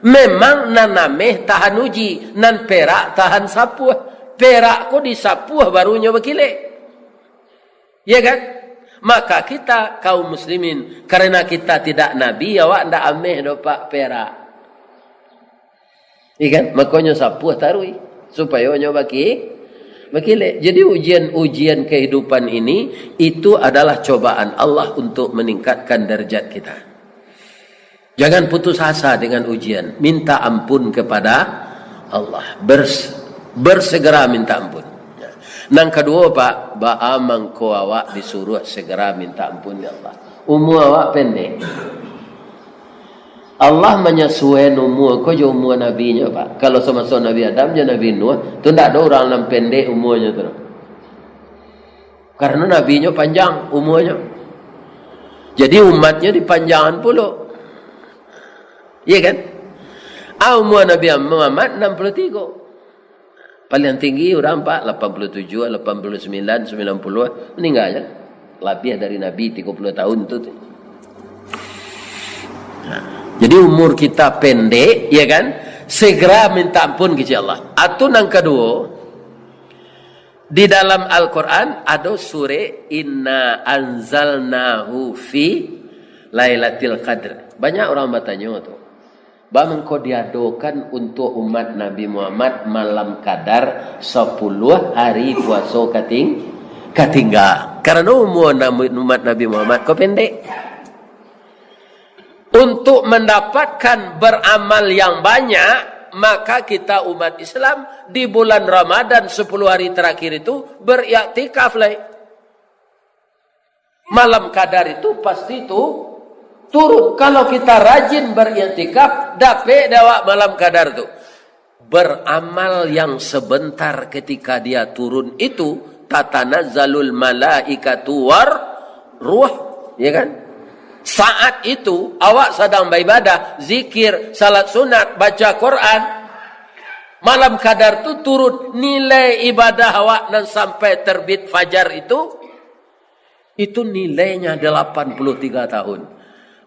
Memang nanameh tahan uji, nan perak tahan sapuh. Perak ko disapuh barunya berkilik. Ya kan? Maka kita kaum muslimin, karena kita tidak nabi, awak ndak ameh dopak perak. Ya kan? Makanya sapuh tarui supaya nyo berkilik. Jadi ujian kehidupan ini itu adalah cobaan Allah untuk meningkatkan derajat kita. Jangan putus asa dengan ujian. Minta ampun kepada Allah. Bersegera minta ampun. Nang kedua Pak, ba'a mangko awak disuruh segera minta ampun ya Allah. Umur awak pendek. Allah menyesuaikan umur ko je umur nabinya Pak. Kalau sama-sama Nabi Adam je Nabi Nuh, tu ndak ada orang yang pendek umurnya tu. Karena nabinya panjang umurnya. Jadi umatnya dipanjangan pula. Iya kan? Umur Nabi Muhammad 63. Paling tinggi orang Pak 87, 89, 90 meninggal ya. Lebih dari Nabi 30 tahun tu. Jadi umur kita pendek, ya kan? Segera minta ampun kepada Allah. Atau yang kedua, di dalam Al-Quran ada surah Inna anzalnahu fi Lailatul Qadr. Banyak orang bertanya tu. Bang kau diadakan untuk umat Nabi Muhammad malam Qadar 10 hari puasa katinggal. Karena umur umat Nabi Muhammad kau pendek. Untuk mendapatkan beramal yang banyak, maka kita umat Islam di bulan Ramadan 10 hari terakhir itu beriktikaf lah. Malam Qadar itu pasti itu turun. Kalau kita rajin beriktikaf, dapat dapat malam Qadar itu. Beramal yang sebentar ketika dia turun itu, tatanazzalul malaikatu war ruh, ya kan? Saat itu awak sedang beribadah, zikir, salat sunat, baca Quran. Malam Qadar itu turun, nilai ibadah awak dan sampai terbit fajar itu nilainya 83 tahun.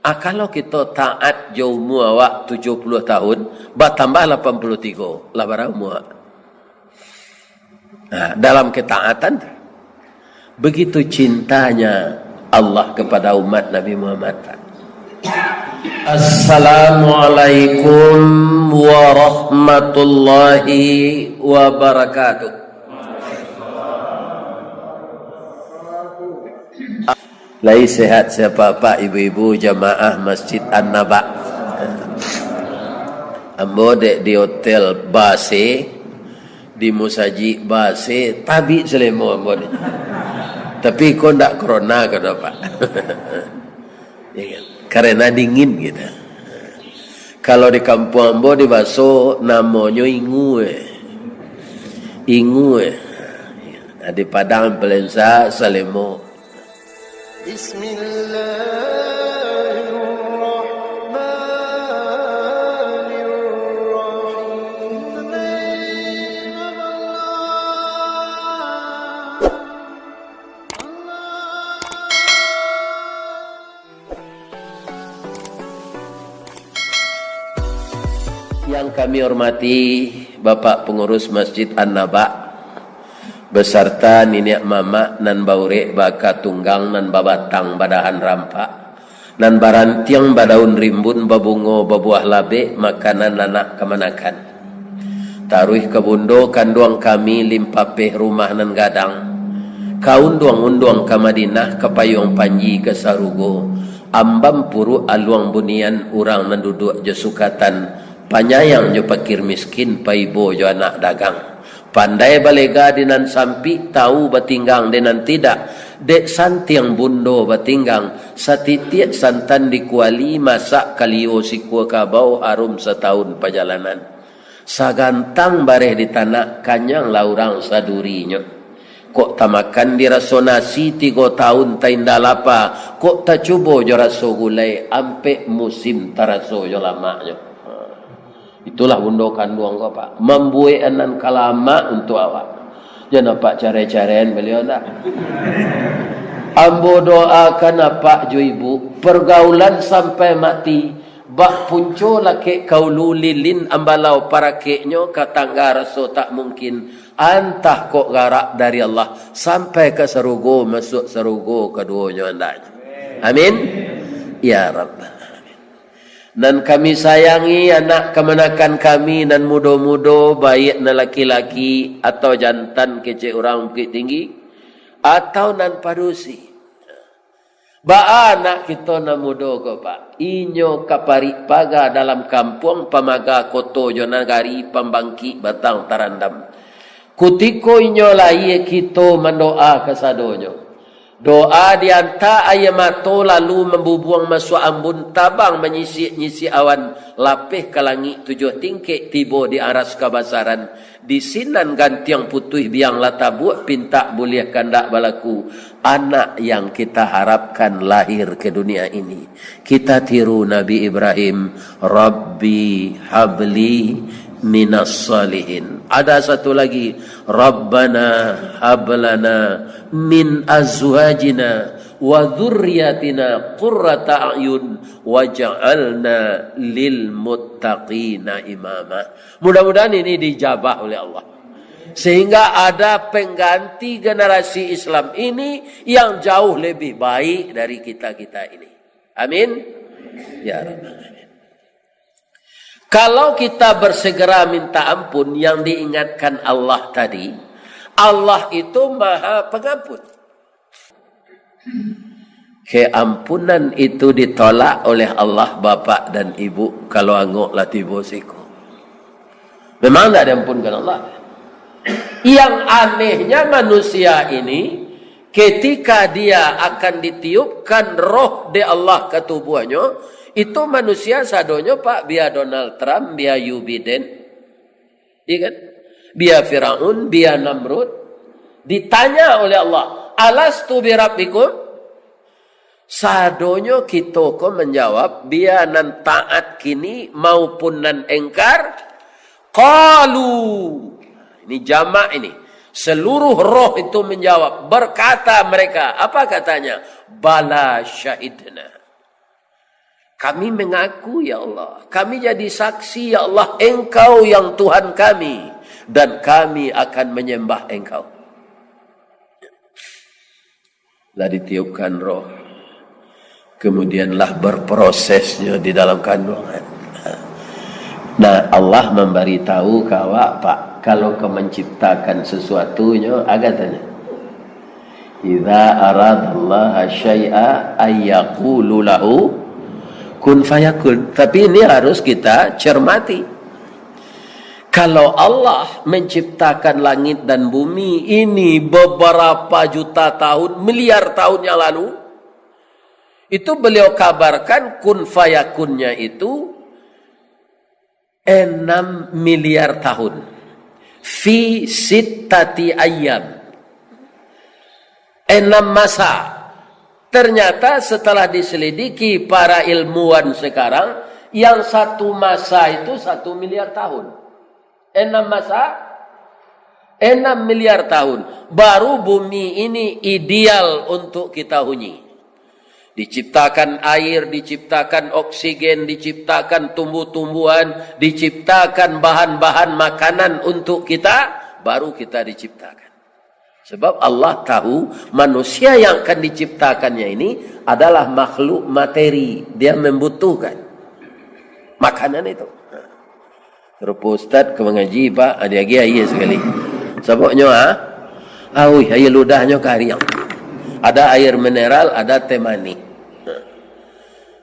Kalau kita taat jauh awak 70 tahun, bertambah 83. Lah berapa umur? Nah, dalam ketaatan begitu cintanya Allah kepada umat Nabi Muhammad. Assalamualaikum warahmatullahi wabarakatuh. Lai sehat siapa Pak ibu-ibu jamaah Masjid An-Naba. Ambo dek di hotel Base, di Musaji Base, tabi selemo ambo dek. Tapi kau ndak corona kata Pak. Ya kan? Karena dingin gitu. Kalau di kampung ambo di Baso namanya Ingue. Di Padang Pelensa Salemo. Yang kami hormati Bapak Pengurus Masjid An-Naba beserta Nenek Mama nan baure baka tunggang nan babatang badahan rampak nan barantiang badaun rimbun babungo babuah labe makanan anak kemanakan taruh kebundo kanduang kami limpapeh rumah nan gadang kaunduang-unduang ke Madinah ke Payung Panji ke Sarugo ambam puru aluang bunian urang nan duduk jesukatan panyayang jo pakir miskin paibo jo anak dagang pandai balega dinan sampi tahu batinggang dinan tidak dek santiang bundo batinggang satitiat santan dikuali masak kalio sikua kabau harum setahun perjalanan sagantang bareh di tanah kanyang laurang sadurinya kok tamakan dirasonasi 3 tahun taindalapa kok tak cubo jo raso gulai ampe musim taraso jo lamanya. Itulah bundokan duang kau Pak. Membuat anan kalama untuk awak. Jangan Pak care-carean beliau tak. Ambo doakan apa jo ibu pergaulan sampai mati Bak punco laki kau lulilin ambalau para keknyo katangga raso tak mungkin. Antah kok garak dari Allah sampai ke serugo, masuk serugo keduanya andanya. Amin. Ya Rabbal Alamin. Dan kami sayangi anak kemenakan kami dan muda-muda baik na laki-laki atau jantan kecil orang bukit tinggi atau nan padusi. Ba anak kita na muda ko pak. Inyo kapari paga dalam kampung pamaga koto jonagari pembangki batang tarandam. Kutiko inyo laie kita mendoa kesadonyo. Doa dianta ayamato lalu membubuang masuk ambun tabang menyisi-nyisi awan lapih ke langit 7 tingkik tiba di aras kabasaran di sinan gantiang putih biang latabu pinta boleh kandak balaku anak yang kita harapkan lahir ke dunia ini kita tiru Nabi Ibrahim Rabbi habli minas salihin. Ada satu lagi Rabbana hablana min azwajina wa dzurriyyatina qurrata a'yun waj'alna lil muttaqina imama. Mudah-mudahan ini dijabah oleh Allah sehingga ada pengganti generasi Islam ini yang jauh lebih baik dari kita-kita ini. Amin ya rabbal alamin. Kalau kita bersegera minta ampun yang diingatkan Allah tadi, Allah itu Maha Pengampun. Keampunan itu ditolak oleh Allah bapak dan ibu kalau angoklah tiba siku. Memang tidak diampunkan Allah. Yang anehnya manusia ini ketika dia akan ditiupkan roh di Allah ke tubuhnya, itu manusia sadonyo pak biar Donald Trump, biar Joe Biden, iya kan? Biar Firaun, biar Namrud, ditanya oleh Allah, alastu birabbikum? Sadonyo kita ko menjawab, biar nan taat kini maupun nan engkar, qalu. Ini jamak ini. Seluruh roh itu menjawab, berkata mereka, apa katanya? Bala syahidna. Kami mengaku ya Allah, kami jadi saksi ya Allah, Engkau yang Tuhan kami dan kami akan menyembah Engkau. Lah ditiupkan roh, kemudianlah berprosesnya di dalam kandungan. Nah Allah memberitahu kawak pak, kalau kau menciptakan sesuatunya, agak tanya. Idza aradallaha syai'a ayyaqulu lahu kun fayakun. Tapi ini harus kita cermati. Kalau Allah menciptakan langit dan bumi ini beberapa juta tahun, miliar tahun yang lalu, itu beliau kabarkan kun fayakunnya itu 6 miliar tahun. Fi sittati ayyam. 6 masa. Ternyata setelah diselidiki para ilmuwan sekarang, yang satu masa itu 1 miliar tahun. 6 masa, 6 miliar tahun. Baru bumi ini ideal untuk kita huni. Diciptakan air, diciptakan oksigen, diciptakan tumbuh-tumbuhan, diciptakan bahan-bahan makanan untuk kita, baru kita diciptakan. Sebab Allah tahu manusia yang akan diciptakannya ini adalah makhluk materi. Dia membutuhkan makanan itu. Terus Ustaz ke mengaji pak, ada lagi ayat sekali. Sebabnya awi air ludahnya kariang. Ada air mineral, ada teh manis.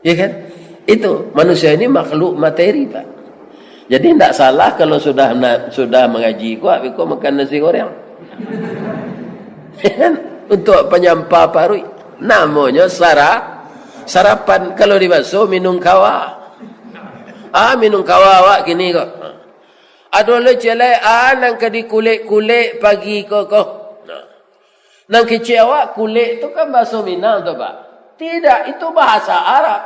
Ya kan? Itu manusia ini makhluk materi pak. Jadi tidak salah kalau sudah mengaji kok makan nasi goreng. Untuk penyampah parui namanya sarapan. Kalau dibasuh minum kawa minum kawa awak gini kok ada le celai nang kedi kulit pagi kok nang kecil awak kulit tu kan bahasa Minang tu pak, tidak, itu bahasa Arab.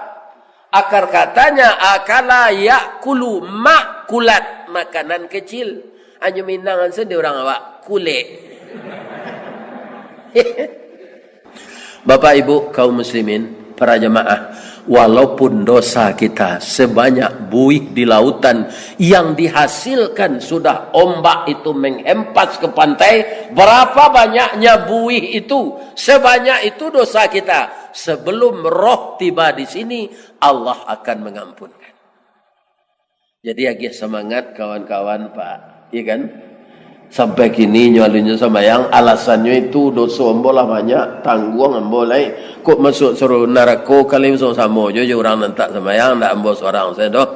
Akar katanya akala yakulu makulat, makanan kecil. Hanya Minang sendiri orang awak kulit. Bapak Ibu kaum muslimin, para jemaah, walaupun dosa kita sebanyak buih di lautan yang dihasilkan sudah ombak itu menghempas ke pantai, berapa banyaknya buih itu, sebanyak itu dosa kita. Sebelum roh tiba di sini, Allah akan mengampunkan. Jadi agak semangat kawan-kawan Pak, iya kan? Sampai kini nyualunya sembahyang, alasannya itu dosa ambolah banyak, tanggung ambolai. Kok masuk suruh neraka kali masuk sama je orang nantak sembahyang, tak ambo seorang saya doh.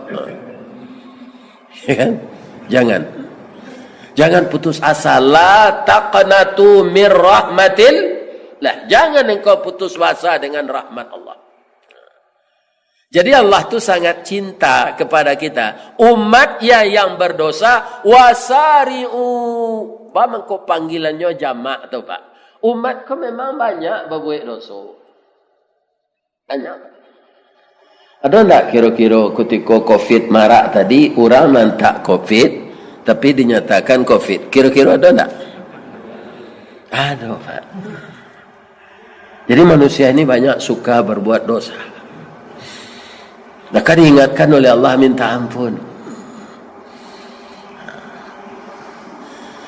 Ya kan? Jangan putus asa. La taqnatu mir rahmatillah. Jangan engkau putus asa dengan rahmat Allah. Jadi Allah tu sangat cinta kepada kita. Umat yang berdosa, wasari'u. Apa mengko panggilannya jamak tu Pak? Umat kau memang banyak berbuat dosa. Banyak. Ada enggak kira-kira ketika COVID marak tadi, orang nantak COVID, tapi dinyatakan COVID. Kira-kira ada enggak? Ada Pak. Jadi manusia ini banyak suka berbuat dosa. Maka diingatkan oleh Allah minta ampun.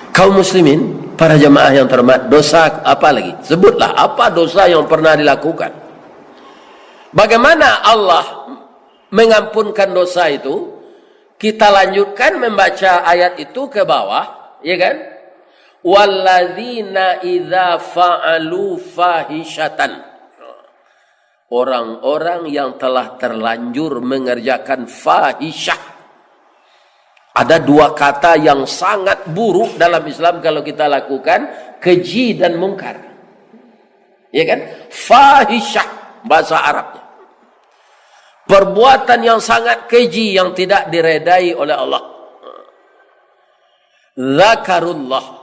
Kaum muslimin, para jemaah yang terhormat, dosa apa lagi? Sebutlah apa dosa yang pernah dilakukan. Bagaimana Allah mengampunkan dosa itu? Kita lanjutkan membaca ayat itu ke bawah, ya kan? Walladzina idza fa'alu fahishatan. Orang-orang yang telah terlanjur mengerjakan fahisyah. Ada dua kata yang sangat buruk dalam Islam kalau kita lakukan, keji dan mungkar. Ya kan? Fahisyah bahasa Arabnya. Perbuatan yang sangat keji yang tidak diredai oleh Allah. Zakarullah.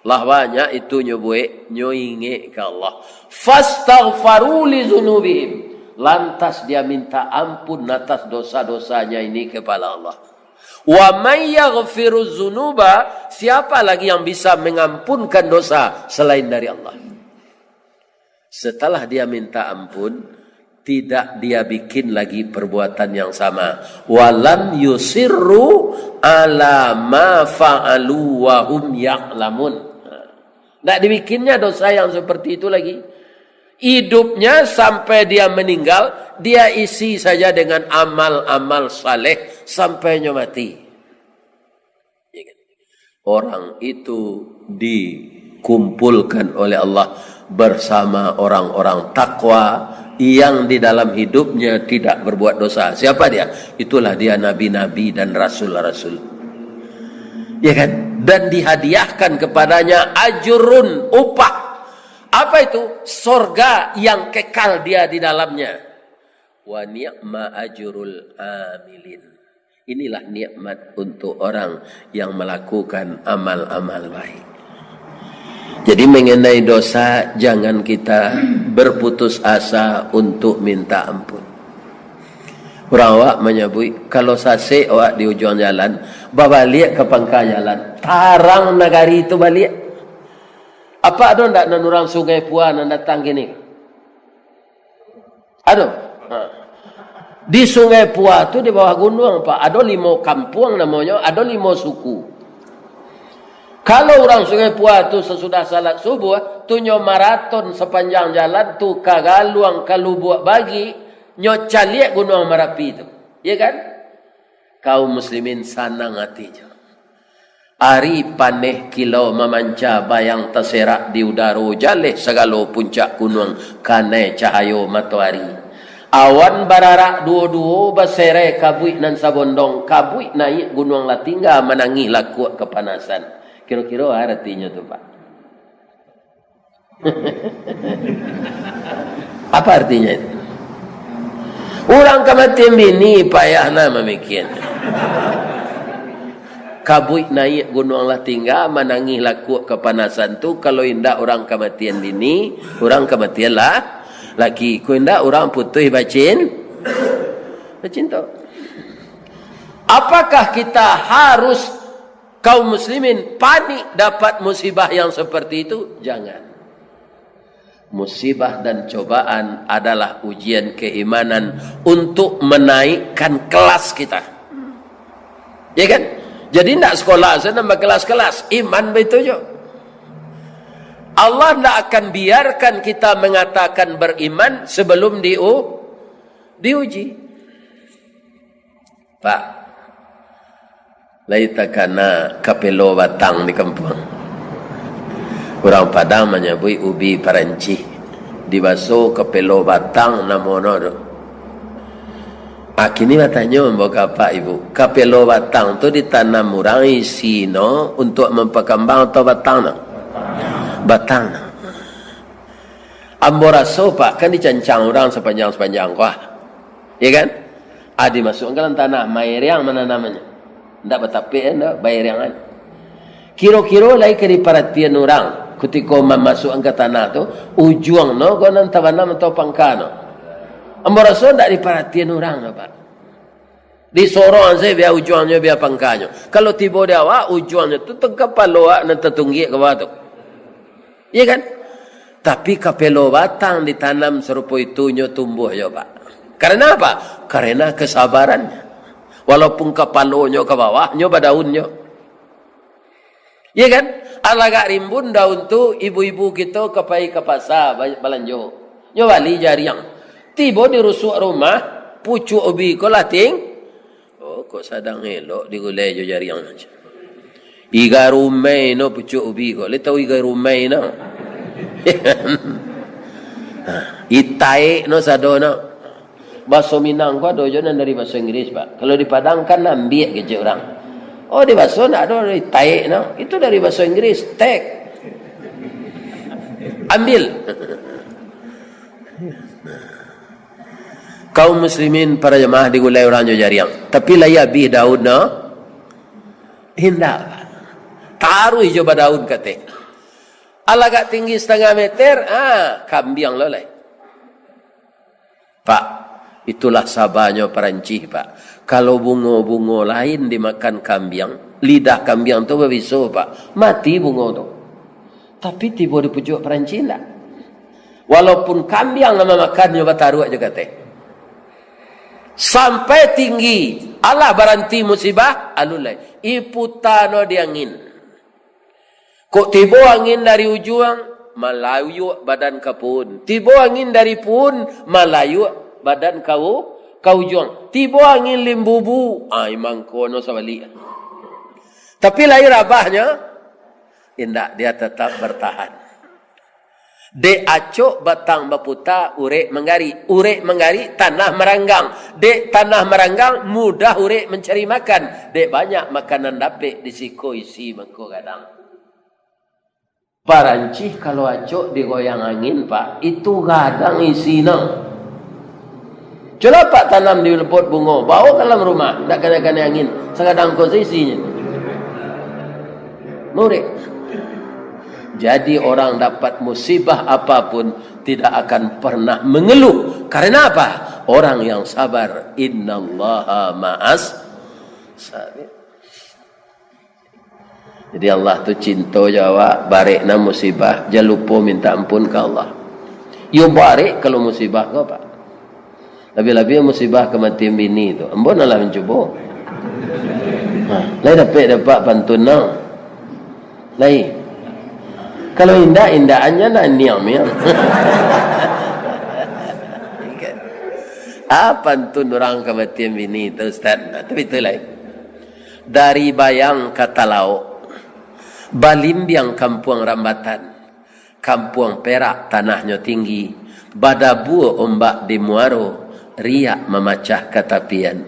Lah banyak itu nyoinge ke Allah. Fastaghfaru li dzunubihim. Lantas dia minta ampun atas dosa-dosanya ini kepada Allah. Wa may yaghfiru dzunuba, siapa lagi yang bisa mengampunkan dosa selain dari Allah? Setelah dia minta ampun, tidak dia bikin lagi perbuatan yang sama. Walam yusirru ala ma fa'alu wa hum ya'lamun. Tak dibikinnya dosa yang seperti itu lagi. Hidupnya sampai dia meninggal, dia isi saja dengan amal-amal saleh sampainya mati. Orang itu dikumpulkan oleh Allah bersama orang-orang takwa yang di dalam hidupnya tidak berbuat dosa. Siapa dia? Itulah dia nabi-nabi dan rasul-rasul. Ya kan? Dan dihadiahkan kepadanya ajrun, upah. Apa itu? Surga yang kekal dia di dalamnya. Wa ni'ma ajrul amilin. Inilah nikmat untuk orang yang melakukan amal-amal baik. Jadi mengenai dosa, jangan kita berputus asa untuk minta ampun. Orang awak menyebut, kalau sasek awak di ujung jalan, balik ke pangkal jalan, tarang nagari itu balik. Apa ada ndak nan orang Sungai Puan yang datang gini? Ada. Di Sungai Puan tu di bawah gunung Pak, ada 5 kampung namanya, ada 5 suku. Kalau orang Sungai Puan tu sesudah salat subuh, tu nyo maraton sepanjang jalan tu kagaluang kalubuak bagi nyocaliak gunung Merapi itu. Ya kan? Kaum muslimin sanang hatinya. Ari paneh kilau memanca bayang terserak di udara jaleh segala puncak gunung kane cahayo matahari. Awan bararak dua-dua basere kabui nan sabondong kabui naik gunung Latingga menangi laku kepanasan. Kira-kira artinya tu Pak. Apa artinya itu? Orang kematian bini payah nama mikir. Kabui naik gunung Latingga menangi laku kepanasan tu kalau indah orang kematian bini, orang kematian lah laki. Ku indah orang putih bacin tu. Apakah kita harus kaum muslimin panik dapat musibah yang seperti itu? Jangan. musibah dan cobaan adalah ujian keimanan untuk menaikkan kelas kita. Ya kan? Jadi tidak sekolah saya nambah kelas-kelas. Iman begitu je. Allah tidak akan biarkan kita mengatakan beriman sebelum diuji. Pak, laita kana kapelo batang di kampung. Orang Padang menyebut ubi paranci. Dibasuh kapelo batang namono tu. Kini bertanya membawa apa ibu? Kapelo batang tu ditanam orang isi no untuk memperkembang atau batang no? Batang. Amboraso pak kan dicancang orang sepanjang kuah. Ya kan? Dimasukkan ke dalam tanah. Mayriang mana namanya? Tidak betapik kan? Bayriangan. Kiro-kiro lagi ke diperhatian orang. Ketika memasukkan ke tanah tu, ujung no, kau nanti tanam atau pangkano. Amboraso tidak diperhatian orang no, pak. Di sorong saya biar ujungnya biar pangkanya. Kalau tiba dia awak, ujungnya tu tegap paloak nanti tunggi ke bawah tu. Ya kan? Tapi kapelo batang ditanam serupa itunya tumbuh ya pak. Karena apa? Karena kesabarannya. Walaupun kepalonya ke bawahnya daunnya. Ya kan? Alagak rimbun daun tu ibu-ibu kita kepai ke pasar balanjo. Nyo bali jariang. Tiba di rusuk rumah pucuk ubi ko lating. Oh kok sadang elok digulai jo jariang aja. Iga rumai no pucuk ubi ko. Le tahu iga rumai no. Itai no sadona. Bahasa Minang ko ada jonan dari bahasa Inggris pak. Kalau di Padang kan ambil ke orang. Oh di bahasa nak ada dari tai no. Itu dari bahasa Inggris take. Ambil. Kaum muslimin para jemaah digulai orang jariang. Tapi layak bih daun no. Hindak. Taruh hijau daun kate. Alagak tinggi 1/2 meter, kambiang lolai. Pak, itulah sabarnya Perancis, Pak. Kalau bunga-bunga lain dimakan kambiang, lidah kambiang tu berbisu, Pak. Mati bunga tu. Tapi tiba di pucuk Perancis tak. Walaupun kambiang nama makannya bataruak juga teh. Sampai tinggi, Allah baranti musibah, alulai. Iputano diangin. Kok tiba angin dari ujung, malayu badan kapun. Tiba angin dari pun, malayu badan kau ujung. Tiba angin limbubu, imang kono sabali. Tapi lahir abahnya, indak dia tetap bertahan. De acok batang baputa, urek menggari, tanah meranggang. De tanah meranggang, mudah urek mencari makan. De banyak makanan dapik di siko isi mangko kadang. Parancis kalau acok digoyang angin pak, itu gadang isina. Coba pak tanam di pot bunga, bawa ke dalam rumah, tak kena angin, sekadang kos isinya. Murid. Jadi orang dapat musibah apapun tidak akan pernah mengeluh. Karena apa? Orang yang sabar, innallaha ma'as sabir. Jadi Allah tu cinta jawab barekna musibah, jangan lupa minta ampun ke Allah. Yo barek kalau musibah kau pak. Lebih-lebih musibah kematian bini tu. Ambon Allah mencuba. Lai dapat pantun no. Lai. Kalau indah-indahnya nak niam-niam. Pantun orang kematian bini tu Ustaz. Tapi itu lai. Dari bayang kata lauk. Balimbiang kampung Rambatan, kampung Perak tanahnya tinggi, badabu ombak di Muaro, riak memacah katapian,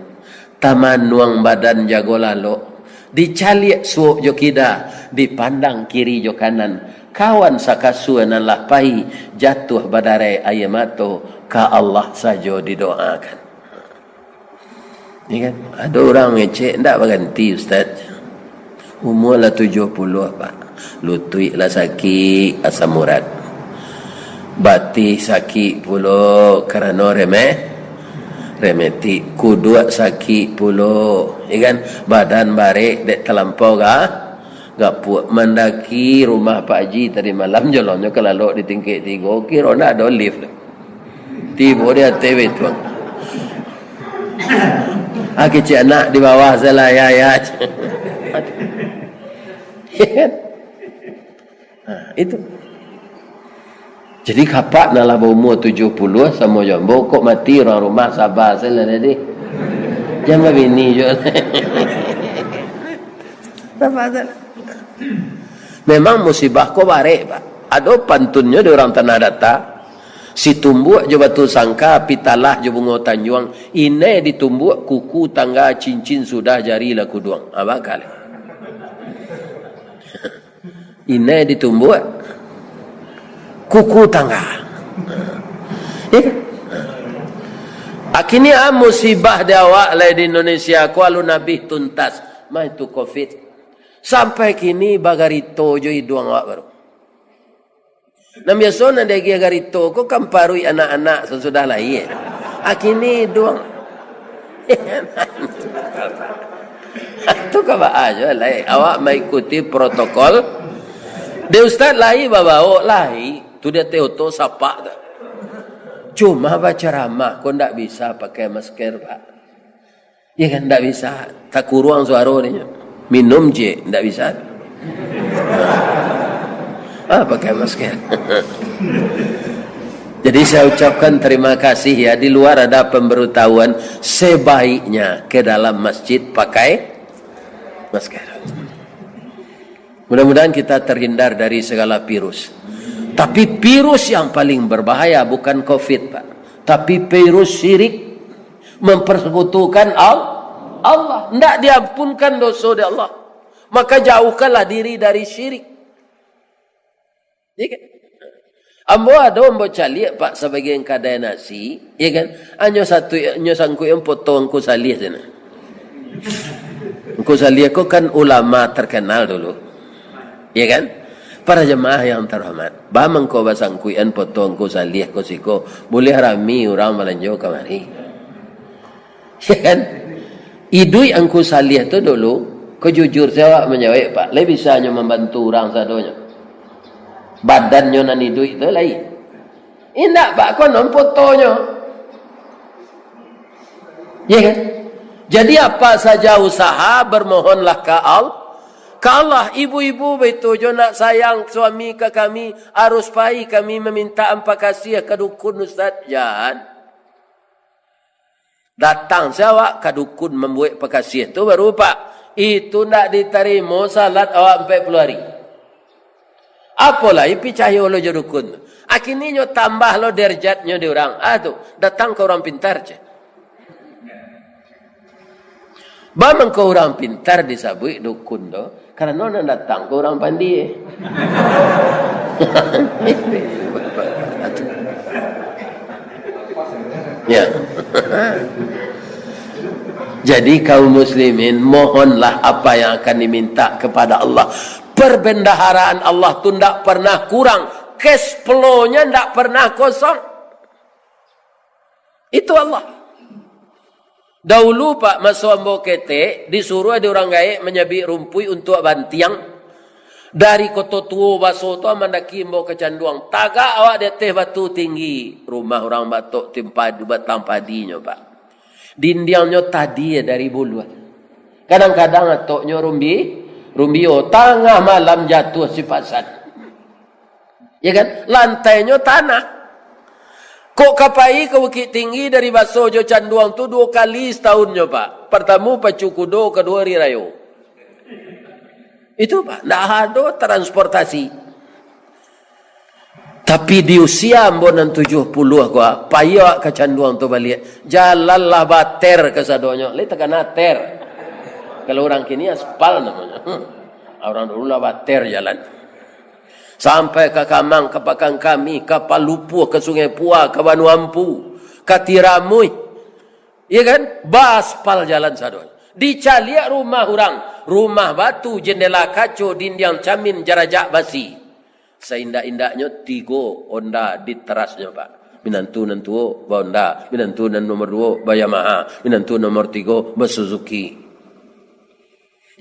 taman nuang badan jago lalo, dicaliak suuk jokida, dipandang kiri jo kanan, kawan sakasuan lapai, jatuh badare ayamato, ka Allah saja didoakan. Ini kan, ada orang ngecek, tak berganti Ustaz. Umur lah 70 pak. Lutut lah sakit asam urat. Batik sakit pula kerana remeti. Kuduak sakit pula. Ya kan? Badan barik dek terlampau Gak puas mendaki rumah Pak Haji tadi malam jalannya ke lalu di tingkat 3 kira nak ada lift. Tiba dia TV tu. Cik anak di bawah salah ya. Itu. Jadi kapak nalah berumur 70 sama jombo kok mati orang rumah sabar salah tadi. Jangan bini je. Memang musibah kau barek pak. Ada pantunnya di orang tanah data. Si tumbuk je batu sangka, pitalah je bunga tanjuang. Ini ditumbuk kuku tangga cincin sudah jari laku duang. Apa kali? Ini ditumbuk kuku tangga. Akhirnya musibah di awak di Indonesia. Kuala Nabi tuntas. Mah itu COVID. Sampai kini bagarito jo hiduang awak baru. Nam biasa na degi agarito ko kamparui anak-anak sesudah lahir. Kini hiduang. Itu kaba aja lah. Awak mengikuti protokol. De ustaz lahir bawa lahir. Tu dia teoto sapa dah. Cuma baca ramah kau ndak bisa pakai masker pak. Ya kan ndak bisa. Tak kurang suara ni. Minum je, tidak bisa. Pakai masker. Jadi saya ucapkan terima kasih ya. Di luar ada pemberitahuan sebaiknya ke dalam masjid pakai masker. Mudah-mudahan kita terhindar dari segala virus. Tapi virus yang paling berbahaya bukan COVID pak. Tapi virus syirik mempersekutukan Allah. Tidak diampunkan dosa dari Allah. Maka jauhkanlah diri dari syirik. Ya kan? Ambo ada ambo cali pak sebagai kadai nasi. Ya kan? Anyo sangku yang potong ku salih sana. Ku salih ku kan ulama terkenal dulu. Ya kan? Para jemaah yang terhormat. Bamang ko basangku yang potong ku salih ku siko. Boleh rami orang melanjau kemari. Ya kan? Idui angku salih tu dulu, kau jujur saya menjawab pak, lebih bisa hanya membantu orang sadonya. Badannya nan idui tu lain. Indak pak, kau non fotonya. Ya kan? Jadi apa saja usaha bermohonlah ke Allah. Ke Allah, ibu-ibu betul nak sayang suami ke kami, harus pai kami meminta ampah kasih ke dukun ustaz. Jangan. Datang siapa ke dukun membuat pekasih itu baru pak. Itu nak diterima salat awak 40 hari. Apalah ipi cahaya lo dukun. Akhirnya tambah lo derajatnya di orang. Tu datang ke orang pintar je. Bamang ke orang pintar disabui dukun tu. Karena nona datang ke orang pandi. Ya. Jadi kaum muslimin mohonlah apa yang akan diminta kepada Allah. Perbendaharaan Allah tu tidak pernah kurang. Cash flow-nya tidak pernah kosong. Itu Allah. Dahulu pak masa ambo kete disuruh ada orang gaib menyabik rumpui untuk bantiang. Dari kota tua baso tu mandaki mbok kecanduang. Tagak awak di teh batu tinggi. Rumah orang batok timpadu batang padinya pak. Dindiangnya tadi ya dari bulu. Kadang-kadang atoknya rumbio tengah malam jatuh si pasat. Ya kan? Lantainya tanah. Kok kapai ke bukit tinggi dari baso jo canduang tu 2 kali setahunnya pak. Pertama pacu kudo, kedua rirayo. Itu pak, tidak ada transportasi. Tapi di usia ambonan 70 aku, payah kecanduan tu balik. Jalanlah bater ke sadonya. Lihat tekan ter. Kalau orang kini aspal namanya. Orang dulu lah bater jalan. Sampai ke Kamang, ke Pakang Kami, ke Palupu, ke Sungai Pua, ke Banu Ampu, ke Tiramui. Ya kan? Baspal jalan sadonya. Dicaliak rumah orang. Rumah batu, jendela kaco, dinding camin, jarajak basi. Seindak-indaknya 3 Honda di terasnya pak. Minantu nantu Honda, minantu nan nomor 2 Yamaha, minantu nomor 3 Suzuki.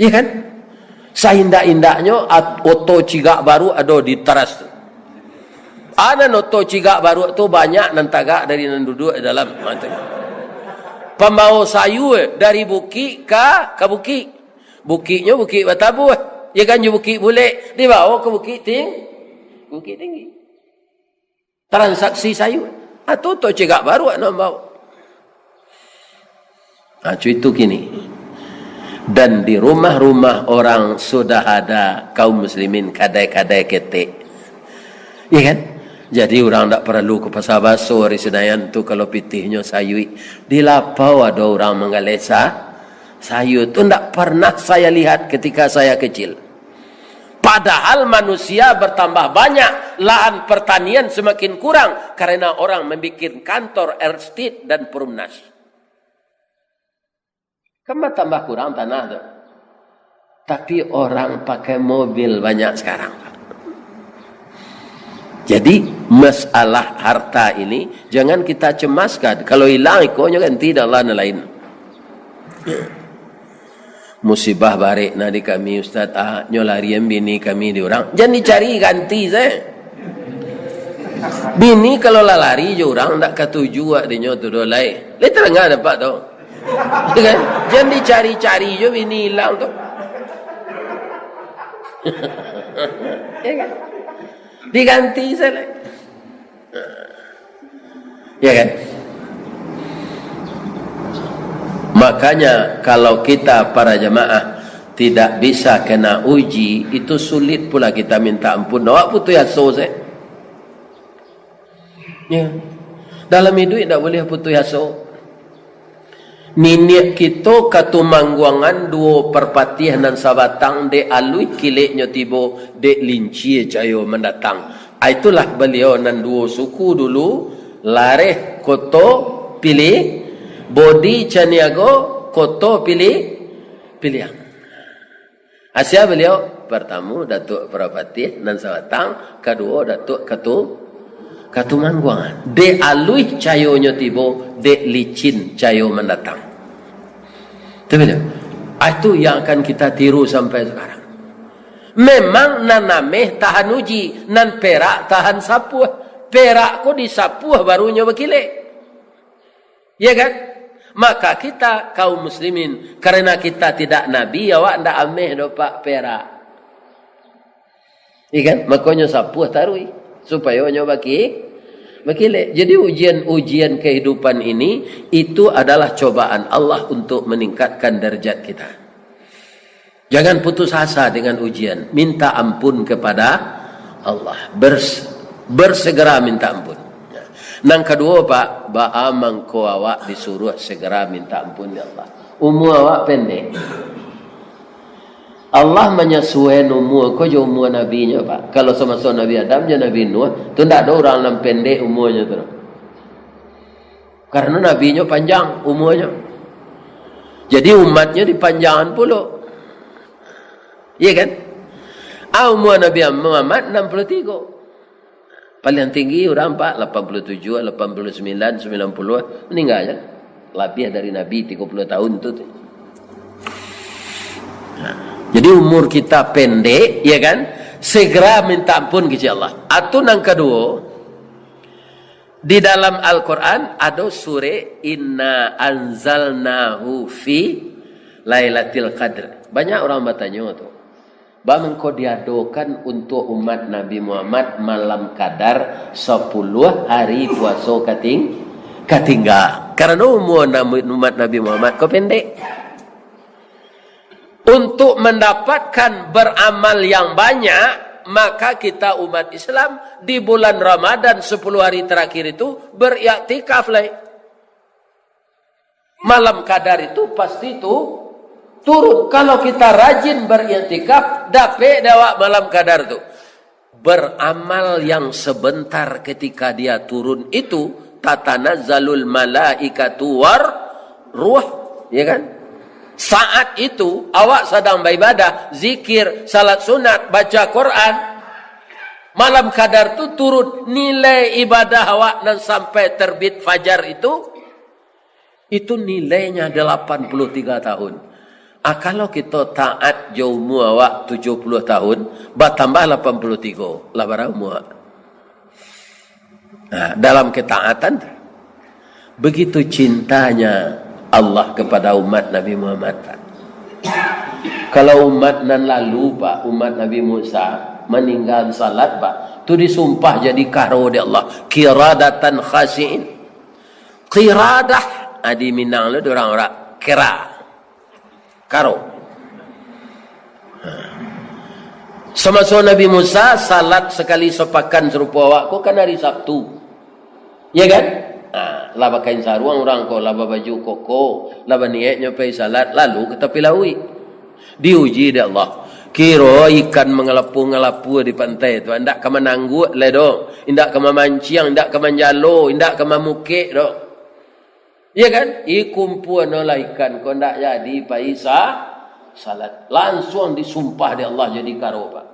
Iya kan? Saindak-indaknya oto cigak baru ada di teras tu. Ada oto cigak baru tu banyak nan tagak dari nan duduk dalam mata. Pembawa sayu dari bukit ke bukit. Bukitnya bukit Batabu. Ya kan bukit boleh dibawa ke bukit tinggi. Transaksi sayu. Atau oto cigak baru nak bawa. Itu kini. Dan di rumah-rumah orang sudah ada kaum muslimin kadai-kadai ketek. Ya kan? Jadi orang tak perlu ke pasar baso hari Senayan tu kalau pitihnya sayui. Di lapau ada orang menggalesa sayu tu tak pernah saya lihat ketika saya kecil. Padahal manusia bertambah banyak, lahan pertanian semakin kurang karena orang membuat kantor estate dan perumnas. Kemana tambah kurang tanah tu. Tapi orang pakai mobil banyak sekarang. Jadi masalah harta ini jangan kita cemaskan. Kalau hilang ikonya kan tidak lah lain. Musibah barik nadi kami Ustaz nyolarian bini kami di orang. Jangan dicari ganti saya. Bini kalau lari je orang tak ketuju adanya tu dolai. Le terengah dapat tu. Kan? Jangan dicari-cari je bini hilang tu. Ya kan? Diganti saja. Ya kan? Makanya kalau kita para jemaah tidak bisa kena uji, itu sulit pula kita minta ampun. Awak putus asa saya. Ya. Dalam hidup tidak boleh putus asa. Niniak kita katumangguangan dua perpatihan dan sabatang de alui kileknya tibo de linci cayo mendatang. Itulah beliau nan dua suku dulu lareh koto pilih bodi caniago koto pilih. Asia beliau pertama Datuk Perapatih dan sabatang, kedua Datuk katumangguangan. De alui cayonya tibo de licin cayo mendatang. Itu yang akan kita tiru sampai sekarang. Memang nanameh tahan uji, nan perak tahan sapuh. Perak ko disapuh barunya berkilik. Ya kan? Maka kita kaum muslimin, karena kita tidak nabi, awak ndak ameh dapat perak. Ya kan? Makanya sapuh tarui supaya nyoba berkilik. Jadi ujian-ujian kehidupan ini itu adalah cobaan Allah untuk meningkatkan derajat kita. Jangan putus asa dengan ujian. Minta ampun kepada Allah. Bersegera minta ampun. Yang kedua Pak, mangko awak disuruh segera minta ampun ya Allah. Umur awak pendek. Allah menyesuaikan umur kau je umur nabinya Pak. Kalau sama-sama Nabi Adam je Nabi Nuh, tu tak ada orang yang pendek umurnya tu. Karena nabinya panjang umurnya. Jadi umatnya dipanjangan pula. Iya kan? Umur Nabi Muhammad 63. Paling tinggi orang Pak 87, 89, 90 meninggal ya. Lebih dari Nabi 30 tahun tu. Jadi umur kita pendek, ya kan? Segera minta ampun kepada Allah. Atau yang kedua, di dalam Al-Quran ada surah Inna anzalnahu fi Lailatul Qadr. Banyak orang bertanya tu. Bang engkau diadakan untuk umat Nabi Muhammad malam Qadar 10 hari puasa katinggal. Karena umur umat Nabi Muhammad kau pendek. Untuk mendapatkan beramal yang banyak, maka kita umat Islam di bulan Ramadan 10 hari terakhir itu beriktikaf lah. Malam Qadar itu pasti itu turun. Kalau kita rajin beriktikaf, dapat dapat malam Qadar itu. Beramal yang sebentar ketika dia turun itu, tatanazzalul malaikatu war ruh, ya kan? Saat itu awak sedang beribadah, zikir, salat sunat, baca Quran. Malam Qadar itu turun, nilai ibadah awak dan sampai terbit fajar itu nilainya 83 tahun. Kalau kita taat jauh umur awak 70 tahun, bertambah 83 lah barang umur. Dalam ketaatan, begitu cintanya Allah kepada umat Nabi Muhammad. Kalau umat nan lalu Pak, umat Nabi Musa meninggal salat Pak, tu disumpah jadi karo di Allah, qiradatan khasiin. Qiradah di Minang lu orang-orang kira karo. Semasa Nabi Musa salat sekali sepakan serupa awakku kan hari Sabtu. Ya kan? Laba kain sarung orang ko, laba baju koko, laba niat nyopai salat lalu ke tepi laut. Diuji di Allah. Kira ikan mengelapu-ngelapu di pantai tu, ndak ke menanggut le do, ndak ke memancing, ndak ke menjalo, ndak ke memukik do. Ya kan? Kumpulan olah ikan kau ndak jadi paisa salat. Langsung disumpah di Allah jadi karo Pak.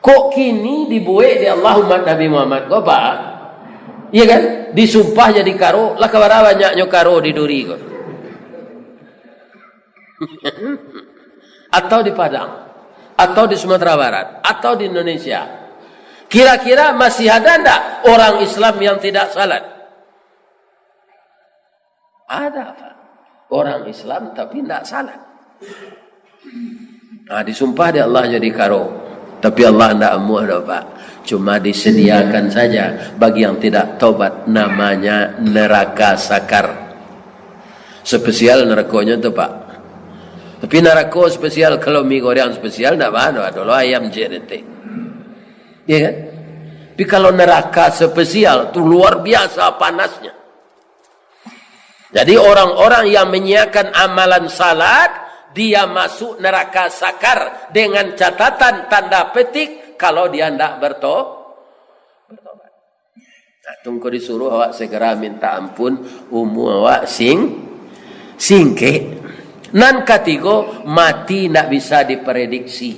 Kok kini dibuat di Allah umat Nabi Muhammad kau Pak? Ya kan? Disumpah jadi karo, lah kabar banyaknya karo di duri kau. Atau di Padang, atau di Sumatera Barat, atau di Indonesia. Kira-kira masih ada enggak orang Islam yang tidak salat? Ada Pak. Orang Islam tapi tidak salat. Disumpah di Allah jadi karo. Tapi Allah tidak amuh Pak. Cuma disediakan saja bagi yang tidak tobat, namanya neraka sakar. Spesial nerakanya itu Pak. Tapi neraka spesial kalau mie goreng spesial tidak ada. Ada ayam JRT. Ya kan? Tapi kalau neraka spesial itu luar biasa panasnya. Jadi orang-orang yang menyiapkan amalan salat, dia masuk neraka sakar dengan catatan tanda petik kalau dia tidak bertobat. Tunggu disuruh awak segera minta ampun, awak singke. Nan ketiga, mati tidak bisa diprediksi.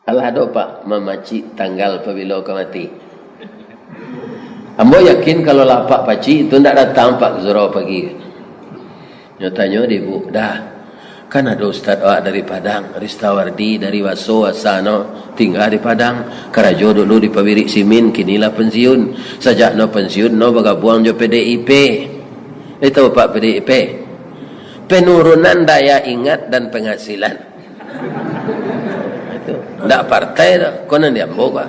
Allah do Pak memaci tanggal pabila kau mati. Ambo yakin kalau lapak paci itu tidak datang Pak Zura pagi. Nyatanya dia bu, dah kan ada Ustaz awak dari Padang, Ristawardi dari Waso Wasano, tinggal di Padang. Karajo dulu di Pabirik Simin, kinilah pensiun. Sajak no pensiun no bergabung jo PDIP. Itu Pak PDIP. Penurunan daya ingat dan penghasilan. Itu tidak partai dah. Konon dia ambo Pak.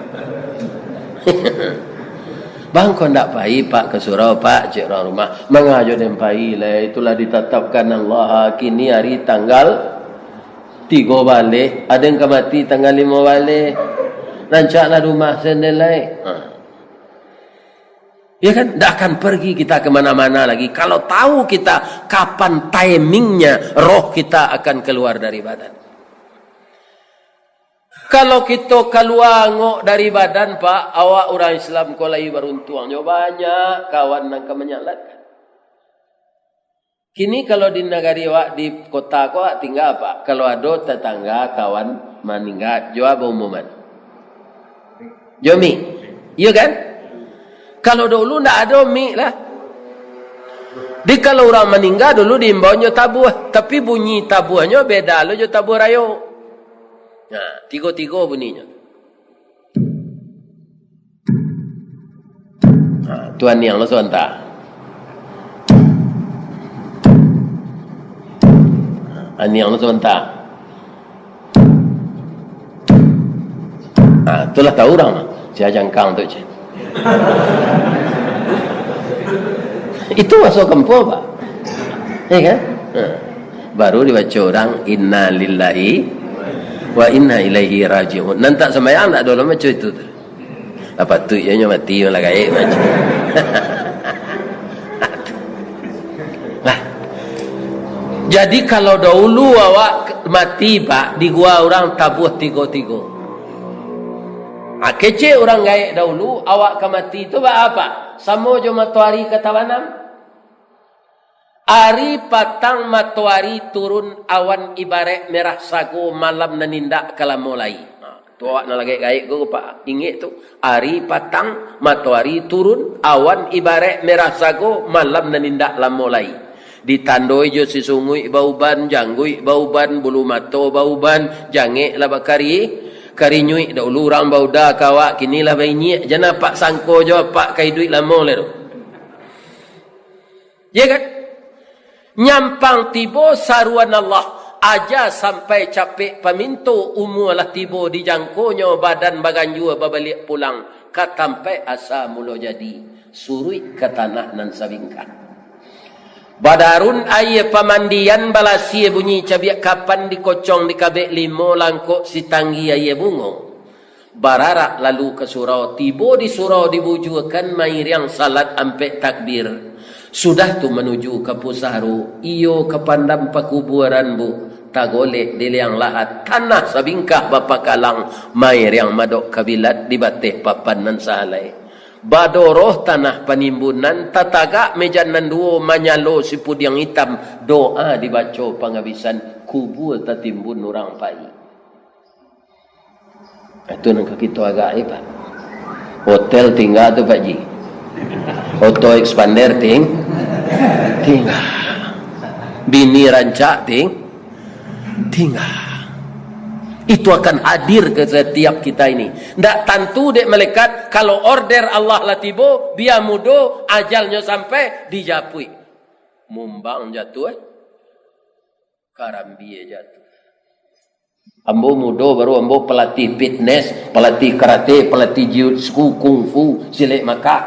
Bang kau ndak pai Pak ke surau Pak cik orang rumah mengajo dem pai lah itulah ditetapkan Allah kini hari tanggal 3 balik ada yang mati tanggal 5 balik rancaklah rumah sendelai. Ya kan ndak akan pergi kita kemana-mana lagi kalau tahu kita kapan timingnya roh kita akan keluar dari badan. Kalau kita keluar ngok dari badan Pak, awak orang Islam kau lagi beruntuangnya banyak kawan yang menyalatkan. Kini kalau di negari awak di kota kau tinggal Pak, kalau ada tetangga kawan meninggal, jawab umuman. Jomi, iya kan? Kalau dulu ndak ada mi lah. Di kalau orang meninggal dulu diimbaunya tabuh, tapi bunyi tabuhnya beda lo jo tabuh rayo. Nah, tiga-tiga bunyinya. Tuan yang lo sontak. Ani yang lo sontak. Itulah tahu orang. Saya jangkang tu je. Itu masuk kampung Pak. Ya kan? Baru dibaca orang inna lillahi wa inna ilaihi raji'un. Nanti semayang tak ada macam itu. Apa tu ianya mati malah gaib macam. Nah. Jadi kalau dahulu awak mati Pak di gua orang tabuh tiga-tiga. Kecil orang gaib dahulu awak ke mati itu apa? Sama jo matahari ke tawanam. Ari patang matahari turun awan ibarat merah sago malam nanindak kala mulai. Tu awak nak lagi gaik go pak ingat tu. Hari patang, matahari turun, awan ibarat merah sago, malam nanindak lamolai. Ditandoi jo si sungui bauban, janggui bauban, bulu mato bauban, jange lah bakari. Kari nyui dah ulu orang bau dah kawak kini lah bayi jana pak sangko jo pak kai duit lama le tu. Ya kan? Nyampang tibo saruan Allah. Aja sampai capek paminto umualah tibo dijangkonyo badan baganjua babalik pulang katampai asa mulo jadi surui ke tanah nan sabingkan badarun aye pamandian balasi bunyi cabiak kapan dikocong di kabek limo langkok si tanggi aye bungo bararak lalu ke surau tibo di surau dibujukan mair yang salat ampe takbir sudah tu menuju ke pusaru iyo ke pandam pakuburan bu tagolek di liang lahat tanah sabingkah bapa kalang mair yang madok kabilat di bateh papan nan salai badoroh tanah panimbunan tataga mejan nan duo manyalo sipud yang hitam doa dibaca pangabisan kubur tatimbun orang pai itu nang kita agak pak hotel tinggal tu pak ji auto expander tinggal bini rancak tinggal itu akan hadir ke setiap kita ini. Ndak tentu dek malaikat kalau order Allah lah tibo biar mudo ajalnya sampai dijapui. Mumbang jatuh karambi jatuh. Ambo mudo baru ambo pelatih fitness, pelatih karate, pelatih jiu-jitsu, kungfu, silat maka.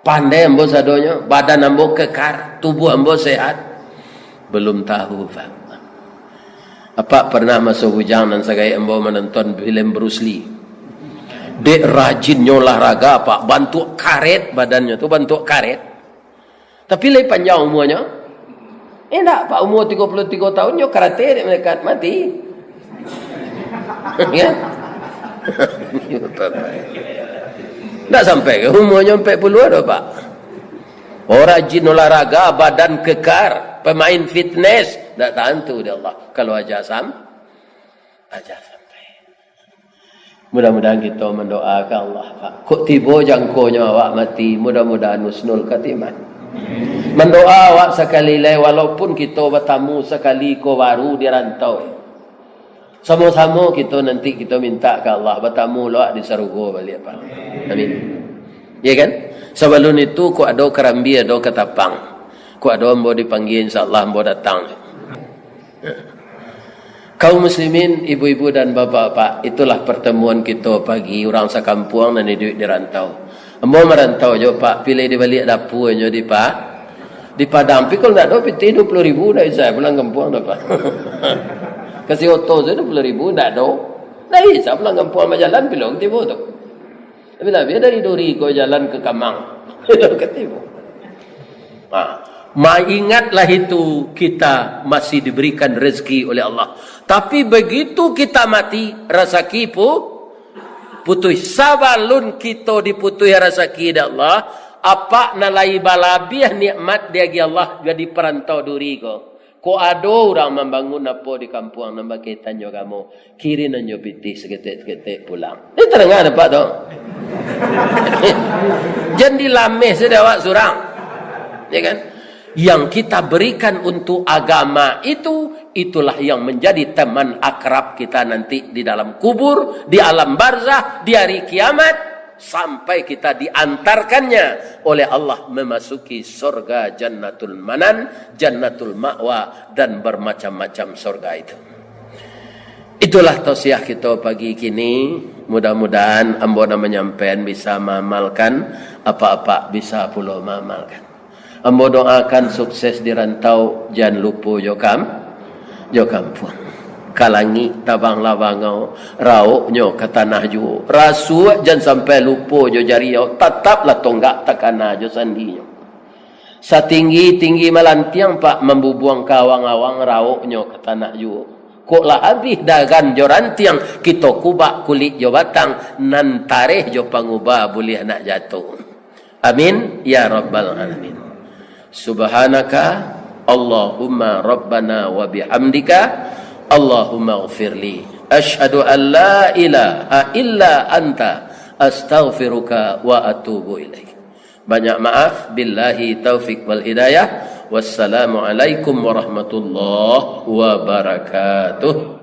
Pandai ambo sadonya, badan ambo kekar, tubuh ambo sehat. Belum tahu, Pak. Apa pernah masuk hujang dan sagai ambo menonton film Bruce Lee. Dek rajin olahraga pak, bantu karet badannya tu bantu karet. Tapi lebih panjang umurnya. Enggak pak umur 33 tahun yo karate dek mereka mati. Ya. Enggak sampai ke umurnya 40 ada pak. Oh rajin olahraga, badan kekar, pemain fitness, tak tentu dia Allah. Kalau aja sampai. Mudah-mudahan kita mendoakan Allah. Pak. Kok tiba jangkonya awak mati, mudah-mudahan husnul khatimah. Mendoa awak sekali lagi, walaupun kita bertamu sekali ko baru di rantau. Sama-sama kita nanti kita minta ke Allah bertamu loak di Sarugo balik Pak. Amin. Ya kan? Sebelum itu ku ada kerambi, ada ketapang. Ku ada ambo dipanggil insya-Allah ambo datang. Kaum muslimin, ibu-ibu dan bapak-bapak, itulah pertemuan kita pagi orang sekampung dan hidup di rantau. Ambo merantau jo Pak, pilih di balik dapur jo di Pak. Di Padang, pikul nak do piti 20.000 dah saya pulang kampung dah Pak. Kasih oto saya 20.000 dah do. Dah saya pulang kampung majalan pilih tiba tu. Tapi lah biar dari Dori kau jalan ke Kamang. Ketipu. Ingatlah itu kita masih diberikan rezeki oleh Allah. Tapi begitu kita mati, rezeki putus. Sabalun kita diputus rezeki dari Allah, apa nalai balabiah nikmat dari Allah jadi perantau Dori kau. Ko ado orang membangun apa di kampung nambah kita nyo kamu kiri nanyo piti seketik-seketik pulang. Ini terengah dapat dong. Jadi lameh sedawak surang. Ya kan? Yang kita berikan untuk agama itulah yang menjadi teman akrab kita nanti di dalam kubur, di alam barzah, di hari kiamat. Sampai kita diantarkannya oleh Allah memasuki surga jannatul manan, jannatul ma'wa dan bermacam-macam surga itu. Itulah tausiah kita pagi kini. Mudah-mudahan ambona menyampaikan bisa mengamalkan apa-apa bisa pula mengamalkan. Ambo doakan sukses di rantau, jangan lupa jo kampung. Kalangi tabang lawangau rauknyo ke tanah ju rasu jangan sampai lupa jo jariau tetaplah tonggak takana jo sandinya satinggi malantiang pak membubuang kawang-awang rauknyo ke tanah ju kok lah habis dagan jo rantiang kita kubak kulit jo batang nan tareh jo pangubah boleh nak jatuh. Amin ya rabbal alamin. Subhanaka Allahumma rabbana wa bihamdika Allahumma ghafirli asyhadu an la ilaha illa anta astaghfiruka wa atubu ilaik. Banyak maaf, billahi taufik wal hidayah. Wassalamualaikum warahmatullahi wabarakatuh.